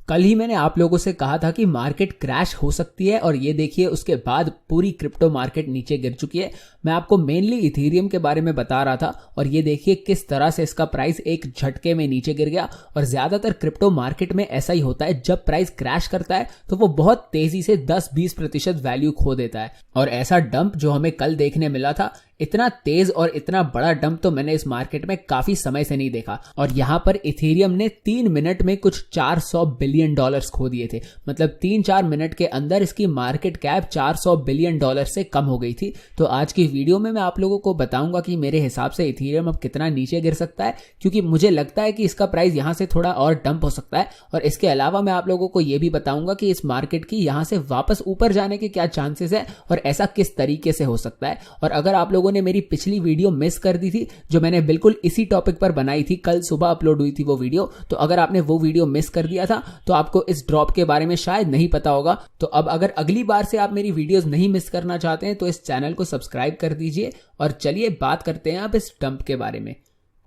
कल ही मैंने आप लोगों से कहा था कि मार्केट क्रैश हो सकती है और ये देखिए उसके बाद पूरी क्रिप्टो मार्केट नीचे गिर चुकी है। मैं आपको मेनली इथेरियम के बारे में बता रहा था और ये देखिए किस तरह से इसका प्राइस एक झटके में नीचे गिर गया। और ज्यादातर क्रिप्टो मार्केट में ऐसा ही होता है, जब प्राइस क्रैश करता है तो वो बहुत तेजी से 10-20% वैल्यू खो देता है। और ऐसा डंप जो हमें कल देखने मिला था, इतना तेज और इतना बड़ा डंप तो मैंने इस मार्केट में काफी समय से नहीं देखा। और यहां पर इथेरियम ने 3 मिनट में कुछ $400 बिलियन खो दिए थे। मतलब 3-4 मिनट के अंदर इसकी मार्केट कैप $400 बिलियन से कम हो गई थी। तो आज की वीडियो में मैं आप लोगों को बताऊंगा कि मेरे हिसाब से इथेरियम अब कितना नीचे गिर सकता है, क्योंकि मुझे लगता है कि इसका प्राइस यहां से थोड़ा और डंप हो सकता है। और इसके अलावा मैं आप लोगों को यह भी बताऊंगा कि इस मार्केट की यहां से वापस ऊपर जाने के क्या चांसेस है और ऐसा किस तरीके से हो सकता है। और अगर आप लोगों ने मेरी पिछली वीडियो मिस कर दी थी, जो मैंने बिल्कुल इसी टॉपिक पर बनाई थी, कल सुबह अपलोड हुई थी वो वीडियो, तो अगर आपने वो वीडियो मिस कर दिया था तो आपको इस ड्रॉप के बारे में शायद नहीं पता होगा। तो अब अगर अगली बार से आप मेरी वीडियोस नहीं मिस करना चाहते हैं तो इस चैनल को सब्सक्राइब कर दीजिए। और चलिए बात करते हैं अब इस डंप के बारे में।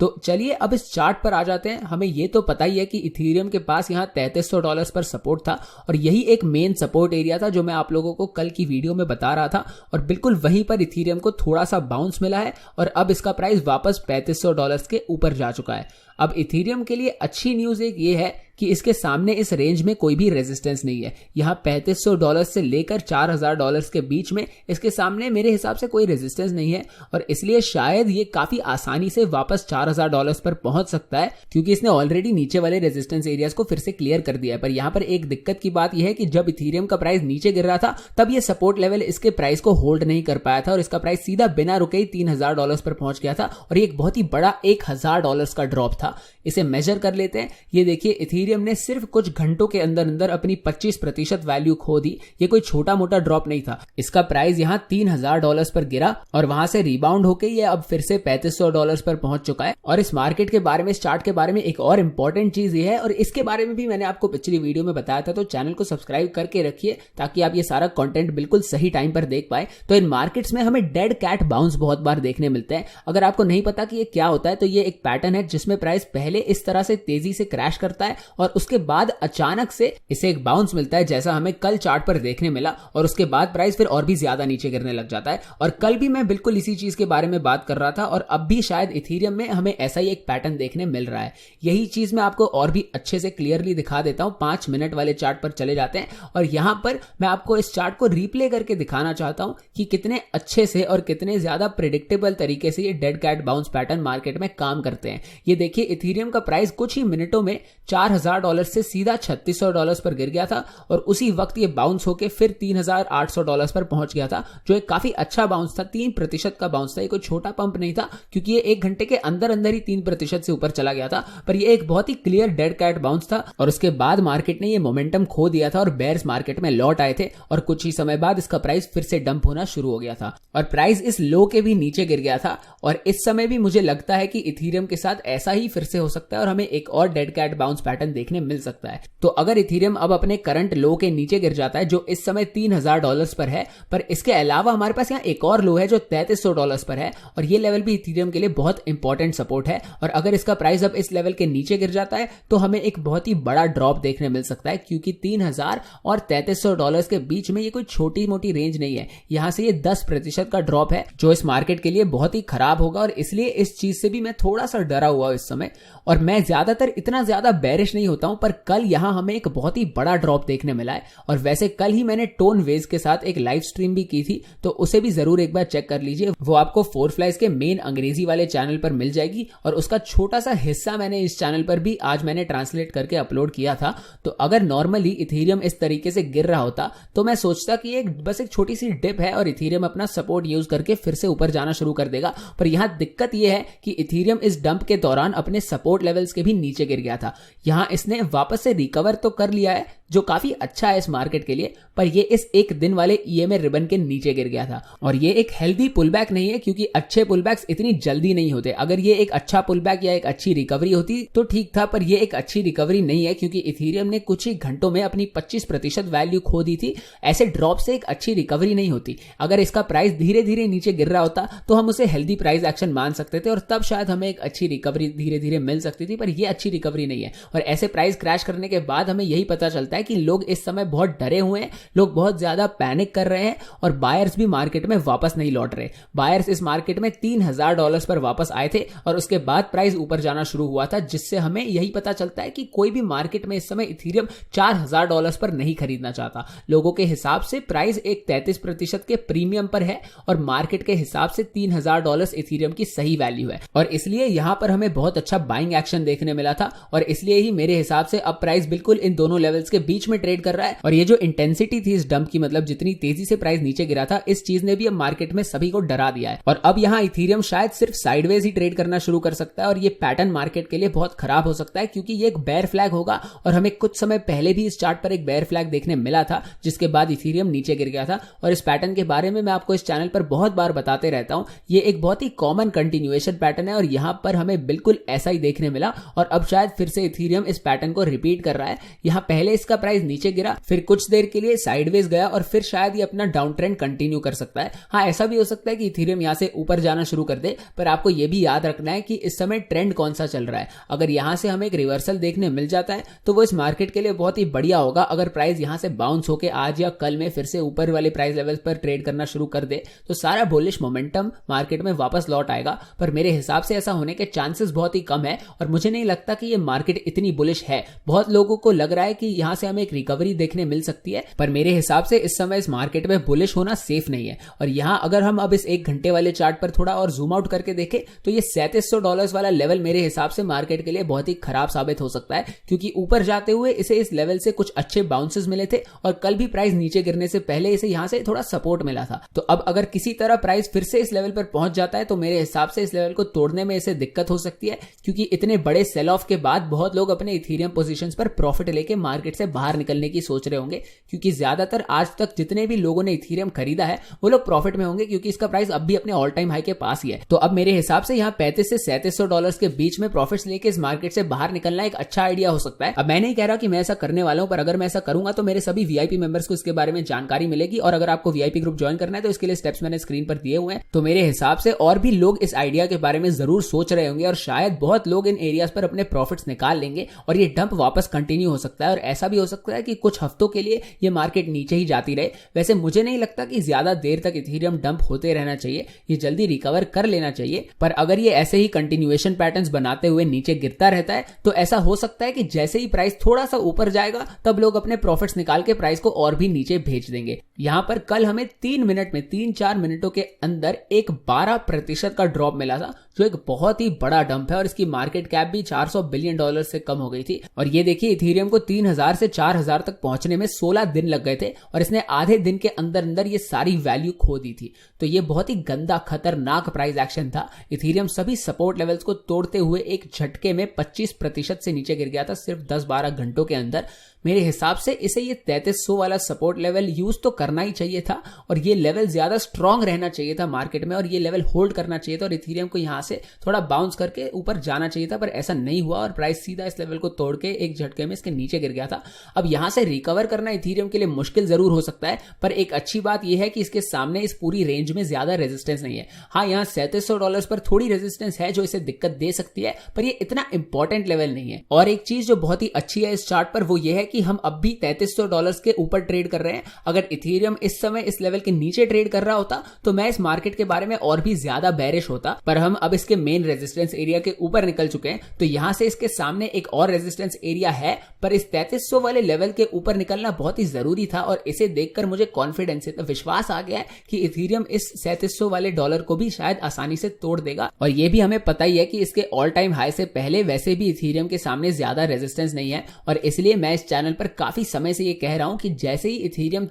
तो चलिए अब इस चार्ट पर आ जाते हैं। हमें ये तो पता ही है कि इथेरियम के पास यहाँ $3300 पर सपोर्ट था और यही एक मेन सपोर्ट एरिया था जो मैं आप लोगों को कल की वीडियो में बता रहा था। और बिल्कुल वहीं पर इथेरियम को थोड़ा सा बाउंस मिला है और अब इसका प्राइस वापस $3500 के ऊपर जा चुका है। अब इथेरियम के लिए अच्छी न्यूज एक ये है कि इसके सामने इस रेंज में कोई भी रेजिस्टेंस नहीं है। यहाँ $3500 से लेकर $4000 के बीच में इसके सामने मेरे हिसाब से कोई रेजिस्टेंस नहीं है और इसलिए शायद ये काफी आसानी से वापस $4000 पर पहुंच सकता है, क्योंकि इसने ऑलरेडी नीचे वाले रेजिस्टेंस एरियाज को फिर से क्लियर कर दिया है। पर यहाँ पर एक दिक्कत की बात यह है कि जब इथेरियम का प्राइस नीचे गिर रहा था तब ये सपोर्ट लेवल इसके प्राइस को होल्ड नहीं कर पाया था और इसका प्राइस सीधा बिना रुके ही $3000 पर पहुंच गया था और ये एक बहुत ही बड़ा $1000 का ड्रॉप था। इसे मेजर कर लेते हैं। ये देखिए इथेरियम ने सिर्फ कुछ घंटों के अंदर अंदर अपनी 25% वैल्यू खो दी। ये कोई छोटा मोटा ड्रॉप नहीं था। इसका प्राइस यहां $3000 पर गिरा और वहां से रिबाउंड होकर ये अब फिर से $3500 पर पहुंच चुका है। और इस मार्केट के बारे में, इस चार्ट के बारे में एक और इंपॉर्टेंट चीज ये है, और इसके बारे में भी मैंने आपको पिछली वीडियो में बताया था, तो चैनल को सब्सक्राइब करके रखिए ताकि आप ये सारा कंटेंट बिल्कुल सही टाइम पर देख पाए। तो इन मार्केट्स में हमें डेड कैट बाउंस बहुत बार देखने मिलते हैं। अगर आपको नहीं पता कि ये क्या होता है तो ये एक पैटर्न है जिसमें प्राइस पहले इस तरह से तेजी से क्रैश करता है और उसके बाद अचानक से इसे एक बाउंस मिलता है, जैसा हमें कल चार्ट पर देखने मिला, और उसके बाद प्राइस फिर और भी ज्यादा नीचे गिरने लग जाता है। और कल भी मैं बिल्कुल इसी चीज के बारे में बात कर रहा था और अब भी शायद इथेरियम में हमें ऐसा ही एक पैटर्न देखने मिल रहा है। यही चीज मैं आपको और भी अच्छे से क्लियरली दिखा देता हूं। 5 मिनट वाले चार्ट पर चले जाते हैं और यहां पर मैं आपको इस चार्ट को रिप्ले करके दिखाना चाहता हूं कि कितने अच्छे से और कितने ज्यादा प्रेडिक्टेबल तरीके से ये dead cat bounce pattern market में काम करते हैं। ये देखिए इथेरियम का प्राइस कुछ ही मिनटों में $4000 से सीधा $3600 पर गिर गया था और उसी वक्त ये बाउंस होके फिर $3800 पर पहुंच गया था, जो एक काफी अच्छा बाउंस था। 3% का बाउंस था। ये कोई छोटा पंप नहीं था, क्योंकि ये 1 घंटे के अंदर अंदर ही 3% से ऊपर चला गया था। पर ये एक बहुत ही क्लियर डेड कैट बाउंस था और उसके बाद मार्केट ने ये मोमेंटम खो दिया था और बेयर्स मार्केट में लौट आए थे और कुछ ही समय बाद इसका प्राइस फिर से डंप होना शुरू हो गया था और प्राइस इस लो के भी नीचे गिर गया था। और इस समय भी मुझे लगता है कि इथेरियम के साथ ऐसा ही फिर से हो सकता है और हमें एक और डेड कैट बाउंस पैटर्न देखने मिल सकता है। तो अगर इथेरियम अब अपने करंट लो के नीचे गिर जाता है, जो इस समय $3000 पर है, पर इसके अलावा हमारे पास यहाँ एक और लो है जो $3300 पर है और ये लेवल भी इथेरियम के लिए बहुत इंपॉर्टेंट सपोर्ट है। और अगर इसका प्राइस अब इस लेवल के नीचे गिर जाता है तो हमें एक बहुत ही बड़ा ड्रॉप देखने मिल सकता है, क्योंकि 3000 और $3300 के बीच में ये कोई छोटी मोटी रेंज नहीं है। यहां से ये 10% का ड्रॉप है, जो इस मार्केट के लिए बहुत ही खराब होगा और इसलिए इस चीज से भी मैं थोड़ा सा डरा हुआ हूं इस समय। और मैं ज्यादातर इतना ज्यादा बेरिश नहीं होता हूं, पर कल यहां हमें एक बहुत ही बड़ा ड्रॉप देखने मिला है। और वैसे कल ही मैंने टोन वेज के साथ एक लाइव स्ट्रीम भी की थी, तो उसे भी जरूर एक बार चेक कर लीजिए। वो आपको 4 फ्लाइज के मेन अंग्रेजी वाले चैनल पर मिल जाएगी और उसका छोटा सा हिस्सा मैंने इस चैनल पर भी आज मैंने ट्रांसलेट करके अपलोड किया था। तो अगर नॉर्मली इथेरियम इस तरीके से गिर रहा होता तो मैं सोचता कि एक बस एक छोटी सी डिप है और इथेरियम अपना सपोर्ट यूज करके फिर से ऊपर जाना शुरू कर देगा। पर यहां दिक्कत यह है कि इथेरियम इस डंप के दौरान अपने सपोर्ट लेवल्स के भी नीचे गिर गया था। यहां इसने वापस से रिकवर तो कर लिया है, जो काफी अच्छा है इस मार्केट के लिए, पर ये इस एक दिन वाले ईएमए रिबन के नीचे गिर गया था। और ये एक हेल्दी पुल बैक नहीं है, क्योंकि अच्छे पुल बैक्स इतनी जल्दी नहीं होते। अगर ये एक अच्छा पुल बैक या एक अच्छी रिकवरी होती तो ठीक था, पर ये एक अच्छी रिकवरी नहीं है, क्योंकि इथेरियम ने कुछ ही घंटों में अपनी 25% वैल्यू खो दी थी। ऐसे ड्रॉप से एक अच्छी रिकवरी नहीं होती। अगर इसका प्राइस धीरे धीरे नीचे गिर रहा होता तो हम उसे हेल्दी प्राइस एक्शन मान सकते थे और तब शायद हमें एक अच्छी रिकवरी धीरे धीरे मिल सकती थी, पर ये अच्छी रिकवरी नहीं है। और ऐसे प्राइस क्रैश करने के बाद हमें यही पता चलता है कि लोग इस समय बहुत डरे हुए हैं, लोग बहुत ज्यादा पैनिक कर रहे हैं और बायर्स भी मार्केट में वापस नहीं लौट रहे। बायर्स इस मार्केट में $3000 पर वापस आए थे और उसके बाद प्राइस ऊपर जाना शुरू हुआ था, जिससे हमें यही पता चलता है कि कोई भी मार्केट में इस समय इथेरियम $4000 पर नहीं खरीदना चाहता। लोगों के हिसाब से प्राइस एक 33% के प्रीमियम पर है और मार्केट के हिसाब से $3000 इथेरियम की सही वैल्यू है, और इसलिए यहां पर हमें बहुत अच्छा बाइंग एक्शन देखने मिला था। और इसलिए ही मेरे हिसाब से अब प्राइस बिल्कुल इन दोनों लेवल्स के बीच में ट्रेड कर रहा है। और ये जो इंटेंसिटी थी इस डंप की, मतलब जितनी तेजी से प्राइस नीचे गिरा था, इस चीज ने भी अब मार्केट में सभी को डरा दिया है। और अब यहां इथेरियम शायद सिर्फ साइडवेज ही ट्रेड करना शुरू कर सकता है, और ये पैटर्न मार्केट के लिए बहुत खराब हो सकता है, क्योंकि ये एक बेयर फ्लैग होगा। और हमें कुछ समय पहले भी इस चार्ट पर एक बेयर फ्लैग देखने मिला था, जिसके बाद इथेरियम नीचे गिर गया था। और इस पैटर्न के बारे में मैं आपको इस चैनल पर बहुत बार बताते रहता हूं। ये एक बहुत ही कॉमन कंटिन्यूएशन पैटर्न है और यहां पर हमें बिल्कुल ऐसा ही देखने मिला। और अब शायद फिर से इथेरियम इस पैटर्न को रिपीट कर रहा है। यहां पहले इसका प्राइस नीचे गिरा, फिर कुछ देर के लिए साइडवेज गया और फिर शायद ये अपना डाउन ट्रेंड कंटिन्यू कर सकता है। हाँ, ऐसा भी हो सकता है कि इथेरियम यहां से ऊपर जाना शुरू कर दे, पर आपको यह भी याद रखना है कि इस समय ट्रेंड कौन सा चल रहा है। अगर यहां से हमें एक रिवर्सल देखने मिल जाता है तो वो इस मार्केट के लिए बहुत ही बढ़िया होगा। अगर प्राइस यहां से बाउंस होकर आज या कल में फिर से ऊपर वाले प्राइस लेवल पर ट्रेड करना शुरू कर दे तो सारा बुलिश मोमेंटम मार्केट में वापस लौट आएगा। पर मेरे हिसाब से ऐसा होने के चांसेस बहुत ही कम है और मुझे नहीं लगता कि ये मार्केट इतनी बुलिश है। बहुत लोगों को लग रहा है कि यहां से हमें एक रिकवरी देखने मिल सकती है, पर मेरे हिसाब से इस समय इस मार्केट में बुलिश होना सेफ नहीं है। और यहां अगर हम अब इस 1 घंटे वाले चार्ट पर थोड़ा और जूम आउट करके देखें तो ये $3700 वाला लेवल मेरे हिसाब से मार्केट के लिए बहुत ही खराब साबित हो सकता है, क्योंकि ऊपर जाते हुए इसे इस लेवल से कुछ अच्छे बाउंसेस मिले थे और कल भी प्राइस नीचे गिरने से पहले इसे यहां से थोड़ा सपोर्ट मिला था। तो अब अगर किसी तरह प्राइस फिर से इस लेवल पर पहुंच जाता है तो मेरे हिसाब से इस लेवल को तोड़ने में इसे दिक्कत हो सकती है, क्योंकि इतने बड़े सेल ऑफ के बाद बहुत लोग अपने इथेरियम पोजीशंस पर प्रॉफिट लेके मार्केट से बाहर निकलने की सोच रहे होंगे, क्योंकि ज्यादातर आज तक जितने भी लोगों ने इथेरियम खरीदा है वो लोग प्रॉफिट में होंगे, क्योंकि इसका प्राइस अब भी अपने ऑल टाइम हाई के पास ही है। तो अब मेरे हिसाब से यहाँ $3500 से $3700 के बीच में प्रॉफिट्स लेके इस मार्केट से बाहर निकलना एक अच्छा आइडिया हो सकता है। अब मैं नहीं कह रहा कि मैं ऐसा करने वाला हूं, पर अगर मैं ऐसा करूंगा तो मेरे सभी वीआईपी मेंबर्स को इसके बारे में जानकारी मिलेगी। और अगर आपको वीआईपी ग्रुप ज्वाइन करना है तो इसके लिए स्टेप्स मैंने स्क्रीन पर दिए हुए हैं। तो मेरे हिसाब से और भी लोग इस आइडिया के बारे में जरूर सोच रहे होंगे और शायद बहुत लोग इन एरियाज पर अपने प्रॉफिट्स निकाल लेंगे और ये डंप वापस कंटिन्यू हो सकता है। और ऐसा भी हो सकता है कि कुछ हफ्तों के लिए ये मार्केट नीचे ही जाती रहे। वैसे मुझे नहीं लगता कि ज्यादा देर तक इथेरियम डंप होते रहना चाहिए, ये जल्दी रिकवर कर लेना चाहिए। पर अगर ये ऐसे ही कंटिन्यूएशन पैटर्न्स बनाते हुए नीचे गिरता रहता है तो ऐसा हो सकता है कि जैसे ही प्राइस थोड़ा सा ऊपर जाएगा तब लोग अपने प्रॉफिट्स निकाल के प्राइस को और भी नीचे भेज देंगे। यहां पर कल हमें 3-4 मिनटों के अंदर एक 12% का ड्रॉप मिला था, जो एक बहुत ही बड़ा डंप है और इसकी मार्केट कैप भी $400 बिलियन से कम हो गई थी। और ये देखिए इथेरियम को 3000 से 4000 तक पहुंचने में 16 दिन लग गए थे और इसने आधे दिन के अंदर अंदर ये सारी वैल्यू खो दी थी। तो ये बहुत ही गंदा खतरनाक प्राइस एक्शन था। इथेरियम सभी सपोर्ट लेवल्स को तोड़ते हुए एक झटके में 25% से नीचे गिर गया था सिर्फ 10-12 घंटों के अंदर। मेरे हिसाब से इसे ये 3300 वाला सपोर्ट लेवल यूज तो करना ही चाहिए था और ये लेवल ज्यादा स्ट्रांग रहना चाहिए था मार्केट में और ये लेवल होल्ड करना चाहिए था और इथेरियम को यहां से थोड़ा बाउंस करके ऊपर जाना चाहिए था, पर ऐसा नहीं हुआ और प्राइस सीधा इस लेवल को तोड़ के एक झटके में इसके नीचे गिर गया था। अब यहां से रिकवर करना इथेरियम के लिए मुश्किल जरूर हो सकता है, पर एक अच्छी बात यह है कि इसके सामने इस पूरी रेंज में ज्यादा रेजिस्टेंस नहीं है। हाँ, यहाँ $3700 पर थोड़ी रेजिस्टेंस है जो इसे दिक्कत दे सकती है, पर ये इतना इंपॉर्टेंट लेवल नहीं है। और एक चीज जो बहुत ही अच्छी है इस चार्ट पर वो ये है कि हम अब भी $3300 के ऊपर ट्रेड कर रहे हैं। अगर इथेरियम इस समय इस लेवल के नीचे ट्रेड कर रहा होता तो मैं इस मार्केट के बारे में और भी ज्यादा बेरिश होता, पर हम अब इसके मेन रेजिस्टेंस एरिया के ऊपर निकल चुके हैं। तो यहां से इसके सामने एक और रेजिस्टेंस एरिया है, पर इस 3300 वाले लेवल के ऊपर निकलना बहुत ही जरूरी था और इसे देखकर मुझे कॉन्फिडेंस है, विश्वास आ गया है कि इथेरियम इस 3700 वाले डॉलर को भी शायद आसानी से तोड़ देगा। और यह भी हमें पता ही है कि इसके ऑल टाइम हाई से पहले वैसे भी इथेरियम के सामने ज्यादा रेजिस्टेंस नहीं है और इसलिए मैं इस चैनल पर काफी समय से ये कह रहा हूं कि जैसे ही इथेरियम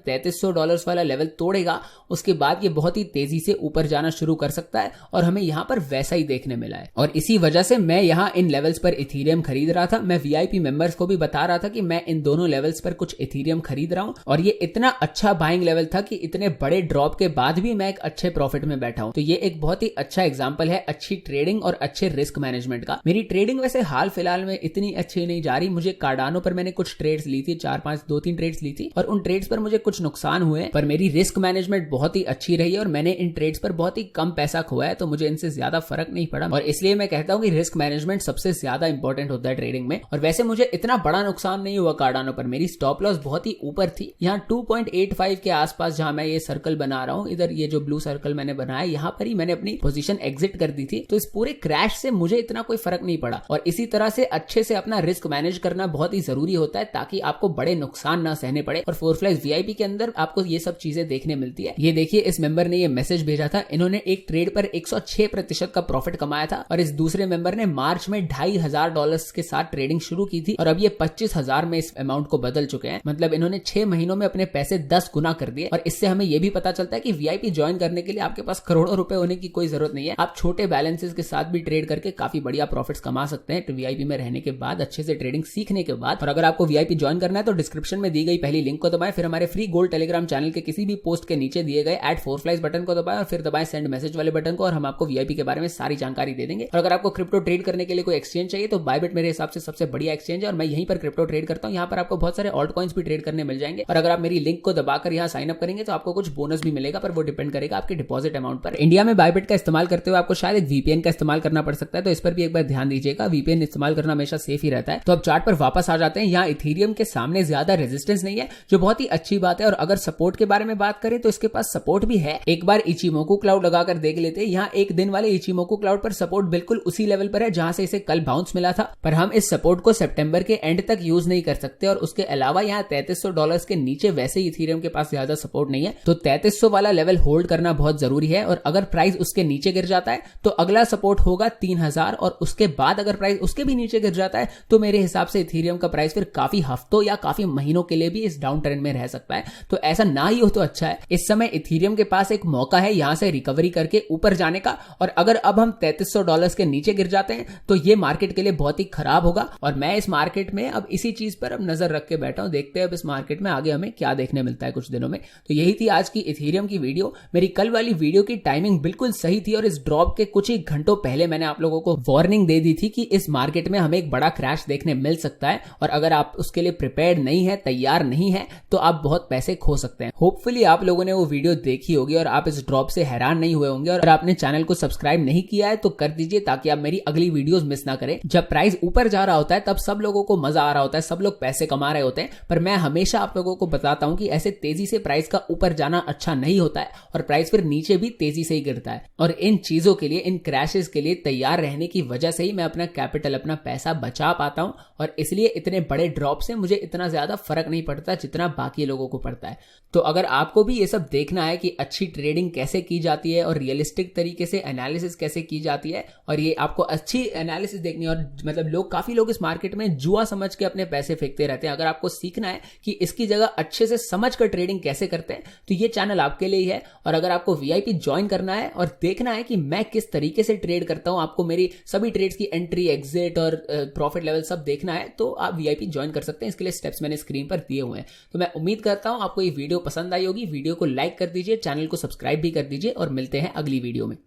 $3300 वाला लेवल तोड़ेगा उसके बाद ये बहुत ही तेजी से ऊपर जाना शुरू कर सकता है और हमें यहाँ पर वैसा ही देखने मिला है। और इसी वजह से मैं यहाँ इन लेवल्स पर इथीरियम खरीद रहा था। मैं वीआईपी मेंबर्स को भी बता रहा था कि मैं इन दोनों लेवल्स पर कुछ इथीरियम खरीद रहा हूँ और ये इतना अच्छा बाइंग लेवल था कि इतने बड़े ड्रॉप के बाद भी मैं एक अच्छे प्रॉफिट में बैठा हूँ। तो ये एक बहुत ही अच्छा एग्जाम्पल है अच्छी ट्रेडिंग और अच्छे रिस्क मैनेजमेंट का। मेरी ट्रेडिंग वैसे हाल फिलहाल में इतनी अच्छी नहीं जा रही। मुझे कार्डानो पर मैंने कुछ ट्रेड्स ली थी, 2-3 ट्रेड्स ली थी और उन ट्रेड्स पर मुझे कुछ नुकसान हुए, पर मेरी रिस्क मैनेजमेंट बहुत ही अच्छी रही है और मैंने इन ट्रेड्स पर बहुत ही कम पैसा खोया है, तो मुझे इनसे ज्यादा फर्क नहीं पड़ा। और इसलिए मैं कहता हूं कि रिस्क मैनेजमेंट सबसे ज्यादा इंपॉर्टेंट होता है ट्रेडिंग में। और वैसे मुझे इतना बड़ा नुकसान नहीं हुआ कार्डानो पर। मेरी स्टॉप लॉस बहुत ही ऊपर थी, यहाँ 2.85 के आसपास, जहां मैं ये सर्कल बना रहा हूं, इधर ये जो ब्लू सर्कल मैंने बनाया यहाँ पर ही मैंने अपनी पोजीशन एग्जिट कर दी थी। तो इस पूरे क्रैश से मुझे इतना कोई फर्क नहीं पड़ा। और इसी तरह से अच्छे से अपना रिस्क मैनेज करना बहुत ही जरूरी होता है ताकि आपको बड़े नुकसान ना सहने पड़े। और फोर फ्लाइज वीआईपी के अंदर आपको ये सब चीजें देखने मिलती है। ये देखिए, इस मेंबर ने ये मैसेज भेजा था। इन्होंने एक ट्रेड पर 106% का प्रॉफिट कमाया था और इस दूसरे मेंबर ने मार्च में $2500 के साथ ट्रेडिंग शुरू की थी और अब ये 25,000 में इस अमाउंट को बदल चुके हैं। मतलब इन्होंने 6 महीनों में अपने पैसे 10 गुना कर दिए। और इससे हमें यह भी पता चलता है कि वीआईपी ज्वाइन करने के लिए आपके पास करोड़ों रुपए होने की कोई जरूरत नहीं है। आप छोटे बैलेंसेस के साथ भी ट्रेड करके काफी बढ़िया प्रॉफिट्स कमा सकते हैं वीआईपी में रहने के बाद, अच्छे से ट्रेडिंग सीखने के बाद। और अगर आपको वीआईपी ज्वाइन करना है तो डिस्क्रिप्शन में दी गई पहली लिंक को दबाएं, फिर हमारे फ्री गोल्ड टेलीग्राम चैनल के किसी भी पोस्ट के नीचे दिए गए @4flies बटन को दबाएं और फिर दबाएं सेंड मैसेज वाले बटन को और हम आपको वीआईपी के बारे में सारी जानकारी दे देंगे। और अगर आपको क्रिप्टो ट्रेड करने के लिए कोई एक्सचेंज चाहिए तो बायबिट मेरे हिसाब से सबसे बढ़िया एक्सचेंज है और मैं यहीं पर क्रिप्टो ट्रेड करता हूं। यहाँ पर आपको बहुत सारे ऑल्ट कॉइन्स भी ट्रेड करने मिल जाएंगे और अगर आप मेरी लिंक को दबाकर यहाँ साइन अप करेंगे तो आपको कुछ बोनस भी मिलेगा, पर वो डिपेंड करेगा आपके डिपॉजिट अमाउंट पर। इंडिया में बायबिट का इस्तेमाल करते हुए आपको शायद एक वीपीएन का इस्तेमाल करना पड़ सकता है, तो इस पर भी एक बार ध्यान दीजिएगा। वीपीएन इस्तेमाल करना हमेशा सेफ ही रहता है। तो अब चार्ट पर वापस आ जाते हैं। यहाँ इथीरियम के सामने ज्यादा रेजिस्टेंस नहीं है, जो बहुत ही अच्छी बात है। और अगर सपोर्ट के बारे में बात करें तो इसके पास सपोर्ट भी है। एक बार इचिमोकू क्लाउड लगाकर देख लेते हैं। यहाँ एक दिन वाले इचिमोकू क्लाउड पर सपोर्ट बिल्कुल उसी लेवल पर है जहां से इसे कल बाउंस मिला था, पर हम इस सपोर्ट को सितंबर के एंड तक यूज नहीं कर सकते। और उसके अलावा यहाँ $3300 के नीचे वैसे ही इथीरियम के पास ज्यादा सपोर्ट नहीं है, तो 3300 वाला लेवल होल्ड करना बहुत जरूरी है। और अगर प्राइस उसके नीचे गिर जाता है तो अगला सपोर्ट होगा 3000 और उसके बाद अगर प्राइस उसके भी नीचे गिर जाता है तो मेरे हिसाब से इथीरियम का प्राइस फिर काफी हफ्तों या काफी महीनों के लिए भी इस डाउन ट्रेंड में रह सकता है। तो ऐसा ना ही हो तो अच्छा है। इस समय इथीरियम के पास एक मौका है यहां से रिकवरी करके ऊपर जाने का। और अगर अब हम $3300 के नीचे गिर जाते हैं तो ये मार्केट के लिए बहुत ही खराब होगा। और मैं इस मार्केट में अब इसी चीज पर अब नजर रख के बैठा हूं। देखते हैं अब इस मार्केट में आगे हमें क्या देखने मिलता है कुछ दिनों में। तो यही थी आज की इथीरियम की वीडियो। मेरी कल वाली वीडियो की टाइमिंग बिल्कुल सही थी और इस ड्रॉप के कुछ ही घंटों पहले मैंने आप लोगों को वार्निंग दे दी थी कि इस मार्केट में हमें एक बड़ा क्रैश देखने मिल सकता है और अगर आप उसके लिए प्रिपेयर्ड नहीं है, तैयार नहीं है, तो आप बहुत पैसे खो सकते हैं। होपफुली आप लोगों ने वो वीडियो देखी होगी और आप इस ड्रॉप से हैरान नहीं हुए होंगे। और आपने चैनल को सब्सक्राइब नहीं किया है तो कर दीजिए ताकि आप मेरी अगली वीडियोस मिस ना करें। जब प्राइस ऊपर जा रहा होता है तब सब लोगों को मजा आ रहा होता है, सब लोग पैसे कमा रहे होते हैं, पर मैं हमेशा आप लोगों को बताता हूं कि ऐसे तेजी से प्राइस का ऊपर जाना अच्छा नहीं होता है और प्राइस फिर नीचे भी तेजी से ही गिरता है। और इन चीजों के लिए, इन क्रैशेस के लिए तैयार रहने की वजह से ही मैं अपना कैपिटल, अपना पैसा बचा पाता हूं और इसलिए इतने बड़े ड्रॉप से मुझे इतना ज्यादा फर्क नहीं पड़ता जितना बाकी लोगों को पड़ता है। तो अगर आपको भी ये सब देखना है कि अच्छी ट्रेडिंग कैसे की जाती है और रियलिस्टिक तरीके से एनालिसिस कैसे की जाती है और ये आपको अच्छी एनालिसिस देखनी है, और मतलब काफी लोग इस मार्केट में जुआ समझ के अपने पैसे फेंकते रहते हैं। अगर आपको सीखना है कि इसकी जगह अच्छे से समझ कर ट्रेडिंग कैसे करते हैं तो ये चैनल आपके लिए ही है। और अगर आपको वीआईपी ज्वाइन करना है और देखना है कि मैं किस तरीके से ट्रेड करता हूं, आपको मेरी सभी ट्रेड्स की एंट्री, एग्जिट और प्रॉफिट लेवल सब देखना है, तो आप वीआईपी ज्वाइन कर सकते हैं। इसके लिए स्टेप्स मैंने स्क्रीन पर दिए हुए हैं। तो मैं उम्मीद करता हूं आपको ये वीडियो पसंद आई होगी। वीडियो को लाइक कर दीजिए, चैनल को सब्सक्राइब भी कर दीजिए और मिलते हैं अगली वीडियो में।